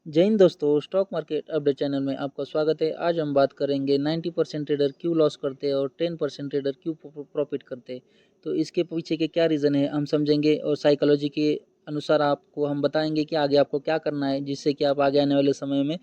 जय हिंद दोस्तों, stock market update channel में आपका स्वागत है। आज हम बात करेंगे 90% ट्रेडर क्यों लॉस करते हैं और 10% ट्रेडर क्यों प्रॉफिट करते हैं। तो इसके पीछे के क्या रीज़न है हम समझेंगे और साइकोलॉजी के अनुसार आपको हम बताएंगे कि आगे आपको क्या करना है जिससे कि आप आगे आने वाले समय में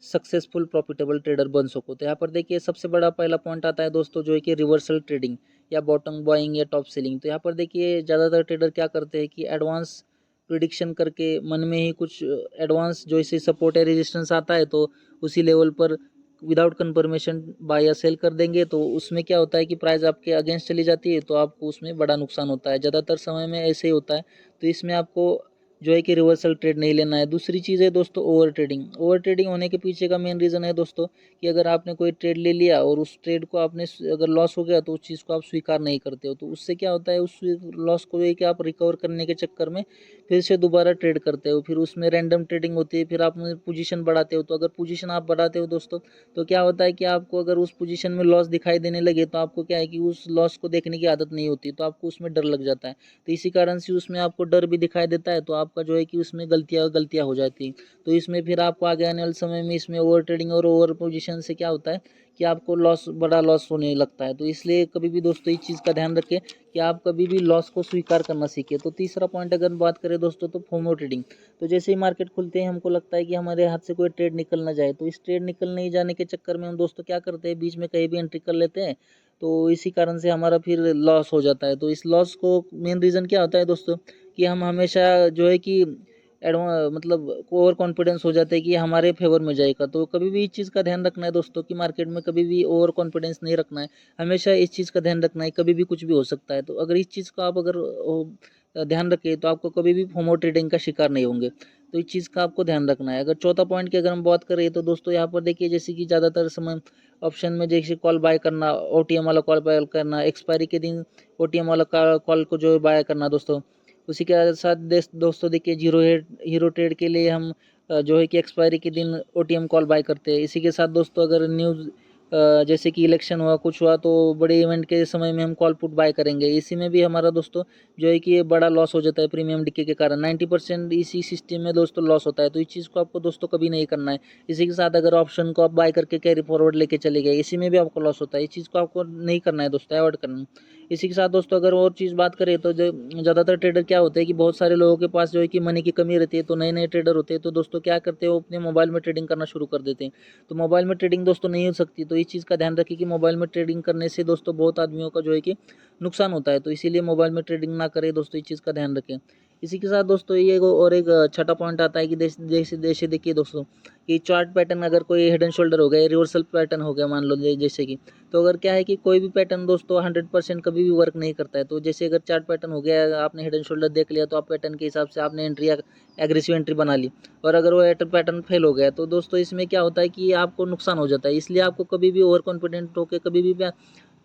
सक्सेसफुल प्रॉफिटेबल ट्रेडर बन सको। तो यहाँ पर देखिए सबसे बड़ा पहला पॉइंट आता है दोस्तों, जो है कि रिवर्सल ट्रेडिंग या बॉटम बाइंग या टॉप सेलिंग। तो यहाँ पर देखिए ज़्यादातर ट्रेडर क्या करते हैं कि एडवांस प्रिडिक्शन करके मन में ही कुछ एडवांस जो इसे सपोर्ट या रेजिस्टेंस आता है तो उसी लेवल पर विदाउट कंफर्मेशन बाय या सेल कर देंगे। तो उसमें क्या होता है कि प्राइस आपके अगेंस्ट चली जाती है तो आपको उसमें बड़ा नुकसान होता है। ज़्यादातर समय में ऐसे ही होता है। तो इसमें आपको जो है कि रिवर्सल ट्रेड नहीं लेना है। दूसरी चीज़ है दोस्तों ओवर ट्रेडिंग। ओवर ट्रेडिंग होने के पीछे का मेन रीज़न है दोस्तों कि अगर आपने कोई ट्रेड ले लिया और उस ट्रेड को आपने अगर लॉस हो गया तो उस चीज़ को आप स्वीकार नहीं करते हो। तो उससे क्या होता है, उस लॉस को है कि आप रिकवर करने के चक्कर में फिर से दोबारा ट्रेड करते हो। फिर उसमें रैंडम ट्रेडिंग होती है, फिर आप पोजीशन बढ़ाते हो। तो अगर पोजीशन आप बढ़ाते हो दोस्तों तो क्या होता है कि आपको अगर उस पोजीशन में लॉस दिखाई देने लगे तो आपको क्या है कि उस लॉस को देखने की आदत नहीं होती, तो आपको उसमें डर लग जाता है। तो इसी कारण से उसमें आपको डर भी दिखाई देता है तो आपका जो है कि उसमें गलतियाँ हो जाती हैं। तो इसमें फिर आपको आगे आने वाले समय में इसमें ओवर ट्रेडिंग और ओवर पोजीशन से क्या होता है कि आपको बड़ा लॉस होने लगता है। तो इसलिए कभी भी दोस्तों इस चीज़ का ध्यान रखें कि आप कभी भी लॉस को स्वीकार करना सीखें। तो तीसरा पॉइंट अगर बात करें दोस्तों तो फोमो ट्रेडिंग। तो जैसे ही मार्केट खुलते हैं हमको लगता है कि हमारे हाथ से कोई ट्रेड निकल ना जाए, तो इस ट्रेड निकल नहीं जाने के चक्कर में हम दोस्तों क्या करते हैं, बीच में कहीं भी एंट्री कर लेते हैं। तो इसी कारण से हमारा फिर लॉस हो जाता है। तो इस लॉस को मेन रीज़न क्या होता है दोस्तों कि हम हमेशा जो है कि मतलब ओवर कॉन्फिडेंस हो जाता है कि हमारे फेवर में जाएगा। तो कभी भी इस चीज़ का ध्यान रखना है दोस्तों कि मार्केट में कभी भी ओवर कॉन्फिडेंस नहीं रखना है। हमेशा इस चीज़ का ध्यान रखना है, कभी भी कुछ भी हो सकता है। तो अगर इस चीज़ का आप अगर ध्यान रखें तो आपको कभी भी फोमो ट्रेडिंग का शिकार नहीं होंगे। तो इस चीज़ का आपको ध्यान रखना है। अगर चौथा पॉइंट की अगर हम बात करें तो दोस्तों यहाँ पर देखिए जैसे कि ज़्यादातर समय ऑप्शन में जैसे कॉल बाय करना, ओटीएम वाला कॉल बाय करना, एक्सपायरी के दिन ओटीएम वाला कॉल को जो बाय करना दोस्तों। उसी के साथ दोस्तों देखिए हीरो ट्रेड के लिए हम जो है कि एक्सपायरी के दिन ओटीएम कॉल बाय करते हैं। इसी के साथ दोस्तों अगर न्यूज़ जैसे कि इलेक्शन हुआ कुछ हुआ तो बड़े इवेंट के समय में हम कॉल पुट बाय करेंगे। इसी में भी हमारा दोस्तों जो है कि ये बड़ा लॉस हो जाता है प्रीमियम डिके के कारण। 90% इसी सिस्टम में दोस्तों लॉस होता है। तो इस चीज़ को आपको दोस्तों कभी नहीं करना है। इसी के साथ अगर ऑप्शन को आप बाय करके कैरी फॉरवर्ड लेके चले गए, इसी में भी आपको लॉस होता है। इस चीज़ को आपको नहीं करना है दोस्तों, अवॉइड करना है। इसी के साथ दोस्तों अगर और चीज़ बात करें तो जो ज़्यादातर ट्रेडर क्या होते हैं कि बहुत सारे लोगों के पास जो है कि मनी की कमी रहती है। तो नए नए ट्रेडर होते हैं तो दोस्तों क्या करते हैं, वो अपने मोबाइल में ट्रेडिंग करना शुरू कर देते हैं। तो मोबाइल में ट्रेडिंग दोस्तों नहीं हो सकती। तो इस चीज़ का ध्यान रखिए कि मोबाइल में ट्रेडिंग करने से दोस्तों बहुत आदमियों का जो है कि नुकसान होता है। तो इसीलिए मोबाइल में ट्रेडिंग ना करें दोस्तों, इस चीज़ का ध्यान रखें। इसी के साथ दोस्तों ये और एक छठा पॉइंट आता है कि जैसे जैसे देखिए दोस्तों कि चार्ट पैटर्न अगर कोई हेड एंड शोल्डर हो गया, रिवर्सल पैटर्न हो गया मान लो जैसे कि, तो अगर क्या है कि कोई भी पैटर्न दोस्तों 100% कभी भी वर्क नहीं करता है। तो जैसे अगर चार्ट पैटर्न हो गया, आपने हेड एंड शोल्डर देख लिया तो आप पैटर्न के हिसाब से आपने एंट्री एग्रेसिव एंट्री बना ली, और अगर वो पैटर्न फेल हो गया तो दोस्तों इसमें क्या होता है कि आपको नुकसान हो जाता है। इसलिए आपको कभी भी ओवर कॉन्फिडेंट होकर कभी भी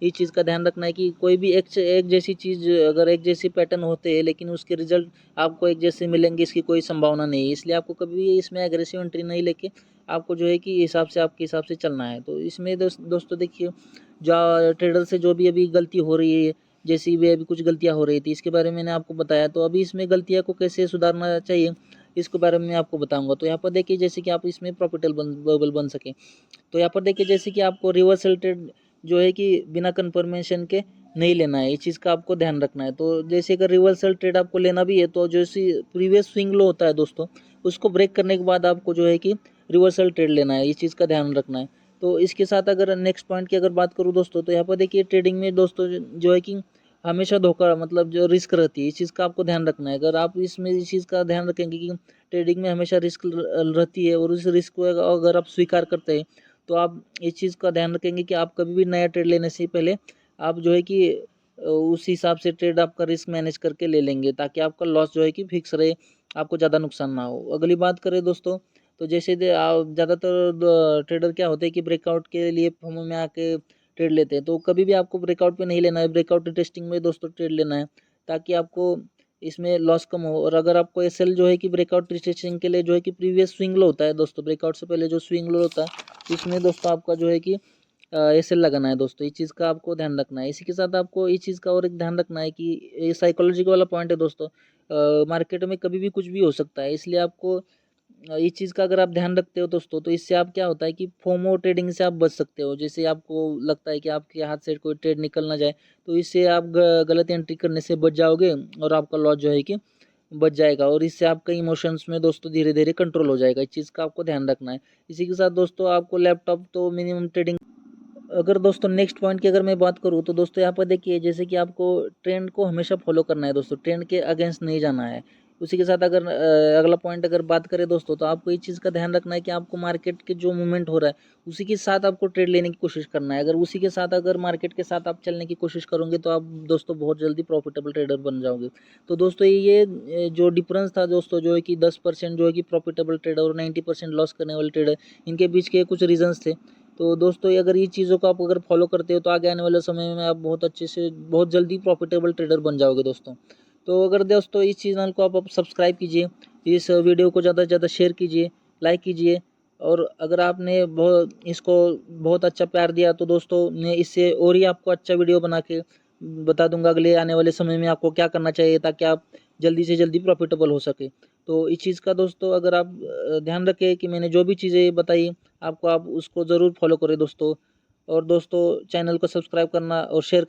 इस चीज़ का ध्यान रखना है कि कोई भी एक से एक जैसी चीज़, अगर एक जैसी पैटर्न होते हैं लेकिन उसके रिजल्ट आपको एक जैसे मिलेंगे इसकी कोई संभावना नहीं है। इसलिए आपको कभी भी इसमें एग्रेसिव एंट्री नहीं लेके आपको जो है कि हिसाब से आपके हिसाब से चलना है। तो इसमें दोस्तों देखिए जो ट्रेडर से जो भी अभी गलती हो रही है, जैसी भी अभी कुछ गलतियाँ हो रही थी इसके बारे में मैंने आपको बताया। तो अभी इसमें गलतियाँ को कैसे सुधारना चाहिए इसके बारे में मैं आपको बताऊंगा। तो यहाँ पर देखिए जैसे कि आप इसमें प्रॉफिटेबल बन सकें, तो यहाँ पर देखिए जैसे कि आपको रिवर्सल ट्रेड जो है कि बिना कंफर्मेशन के नहीं लेना है। इस चीज़ का आपको ध्यान रखना है। तो जैसे अगर रिवर्सल ट्रेड आपको लेना भी है तो जैसे प्रीवियस स्विंग लो होता है दोस्तों, उसको ब्रेक करने के बाद आपको जो है कि रिवर्सल ट्रेड लेना है। इस चीज़ का ध्यान रखना है। तो इसके साथ अगर नेक्स्ट पॉइंट की अगर बात करूँ दोस्तों, तो यहाँ पर देखिए ट्रेडिंग में दोस्तों जो है कि हमेशा धोखा मतलब जो रिस्क रहती है, इस चीज़ का आपको ध्यान रखना है। अगर आप इसमें इस चीज़ का ध्यान रखेंगे कि ट्रेडिंग में हमेशा रिस्क रहती है और उस रिस्क को अगर आप स्वीकार करते हैं तो आप इस चीज़ का ध्यान रखेंगे कि आप कभी भी नया ट्रेड लेने से पहले आप जो है कि उस हिसाब से ट्रेड आपका रिस्क मैनेज करके ले लेंगे, ताकि आपका लॉस जो है कि फिक्स रहे, आपको ज़्यादा नुकसान ना हो। अगली बात करें दोस्तों, तो जैसे ज़्यादातर ट्रेडर क्या होते हैं कि ब्रेकआउट के लिए फॉर्म में आके ट्रेड लेते हैं। तो कभी भी आपको ब्रेकआउट पे नहीं लेना है, ब्रेकआउट टेस्टिंग में दोस्तों ट्रेड लेना है, ताकि आपको इसमें लॉस कम हो। और अगर आपको एसएल जो है कि ब्रेकआउट टेस्टिंग के लिए जो है कि प्रीवियस स्विंग लो होता है दोस्तों, ब्रेकआउट से पहले जो स्विंग लो होता है इसमें दोस्तों आपका जो है कि एसएल लगाना है दोस्तों। इस चीज़ का आपको ध्यान रखना है। इसी के साथ आपको इस चीज़ का और एक ध्यान रखना है कि ये साइकोलॉजी वाला पॉइंट है दोस्तों। मार्केट में कभी भी कुछ भी हो सकता है, इसलिए आपको इस चीज़ का अगर आप ध्यान रखते हो दोस्तों, तो इससे आप क्या होता है कि फोमो ट्रेडिंग से आप बच सकते हो। जैसे आपको लगता है कि आपके हाथ से कोई ट्रेड निकल ना जाए, तो इससे आप गलत एंट्री करने से बच जाओगे और आपका लॉस जो है कि बच जाएगा, और इससे आपका इमोशंस में दोस्तों धीरे धीरे कंट्रोल हो जाएगा। इस चीज़ का आपको ध्यान रखना है। इसी के साथ दोस्तों आपको लैपटॉप तो मिनिमम ट्रेडिंग। अगर दोस्तों नेक्स्ट पॉइंट की अगर मैं बात करूँ, तो दोस्तों यहाँ पर देखिए, जैसे कि आपको ट्रेंड को हमेशा फॉलो करना है दोस्तों, ट्रेंड के अगेंस्ट नहीं जाना है। उसी के साथ अगर अगला पॉइंट अगर बात करें दोस्तों, तो आपको इस चीज़ का ध्यान रखना है कि आपको मार्केट के जो मूवमेंट हो रहा है उसी के साथ आपको ट्रेड लेने की कोशिश करना है। अगर उसी के साथ अगर मार्केट के साथ आप चलने की कोशिश करोगे, तो आप दोस्तों बहुत जल्दी प्रॉफिटेबल ट्रेडर बन जाओगे। तो दोस्तों ये जो डिफरेंस था दोस्तों, जो है कि 10% जो है कि प्रॉफिटेबल ट्रेडर और 90% लॉस करने वाले ट्रेडर, इनके बीच के कुछ रीजंस थे। तो दोस्तों अगर ये चीज़ों को आप अगर फॉलो करते हो, तो आगे आने वाले समय में आप बहुत अच्छे से बहुत जल्दी प्रॉफिटेबल ट्रेडर बन जाओगे दोस्तों। तो अगर दोस्तों इस चैनल को आप सब्सक्राइब कीजिए, इस वीडियो को ज़्यादा से ज़्यादा शेयर कीजिए, लाइक कीजिए, और अगर आपने इसको बहुत अच्छा प्यार दिया, तो दोस्तों मैं इससे और ही आपको अच्छा वीडियो बना के बता दूंगा अगले आने वाले समय में आपको क्या करना चाहिए, ताकि आप जल्दी से जल्दी प्रॉफिटेबल हो सके। तो इस चीज़ का दोस्तों अगर आप ध्यान रखें कि मैंने जो भी चीज़ें बताई आपको, आप उसको ज़रूर फॉलो करें दोस्तों। और दोस्तों चैनल को सब्सक्राइब करना और शेयर